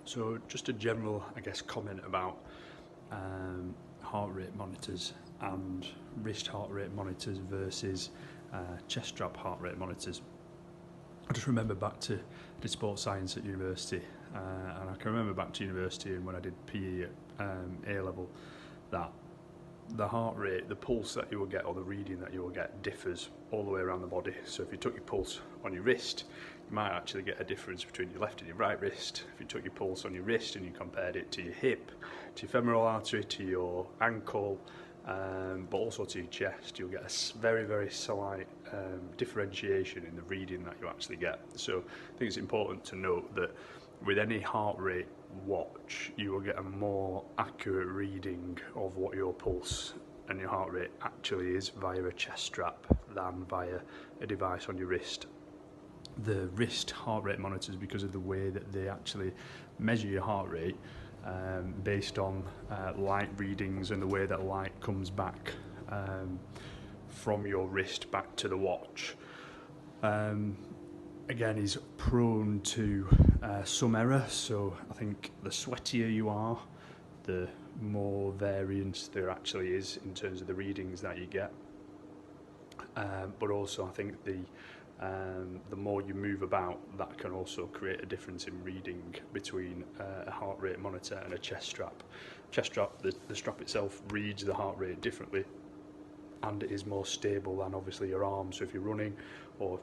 So just a general, I guess, comment about heart rate monitors and wrist heart rate monitors versus chest strap heart rate monitors. I just remember back to did sports science at university, and I can remember back to university and when I did PE at A level, that the heart rate, the pulse that you will get or the reading that you will get differs all the way around the body. So if you took your pulse on your wrist, you might actually get a difference between your left and your right wrist. If you took your pulse on your wrist and you compared it to your hip, to your femoral artery, to your ankle, but also to your chest, you'll get a very, very slight differentiation in the reading that you actually get. So I think it's important to note that with any heart rate watch, you will get a more accurate reading of what your pulse and your heart rate actually is via a chest strap than via a device on your wrist. The wrist heart rate monitors, because of the way that they actually measure your heart rate based on light readings and the way that light comes back from your wrist back to the watch, again, is prone to some error. So I think the sweatier you are, the more variance there actually is in terms of the readings that you get. But also I think the more you move about, that can also create a difference in reading between a heart rate monitor and a chest strap. Chest strap, the strap itself reads the heart rate differently, and it is more stable than obviously your arm. So if you're running, or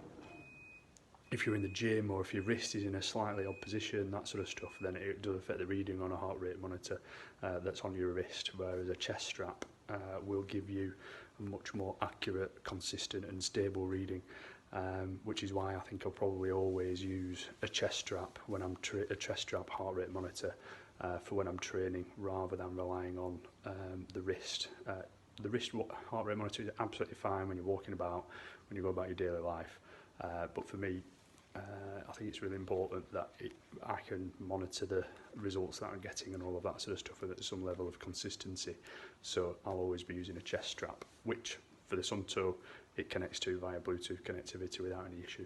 if you're in the gym, or if your wrist is in a slightly odd position, that sort of stuff, then it does affect the reading on a heart rate monitor that's on your wrist, whereas a chest strap will give you a much more accurate, consistent and stable reading, which is why I think I'll probably always use a chest strap when I'm a chest strap heart rate monitor for when I'm training, rather than relying on the wrist. The wrist heart rate monitor is absolutely fine when you're walking about, when you go about your daily life, but for me, I think it's really important that I can monitor the results that I'm getting and all of that sort of stuff with some level of consistency. So I'll always be using a chest strap, which for the Suunto it connects to via Bluetooth connectivity without any issue.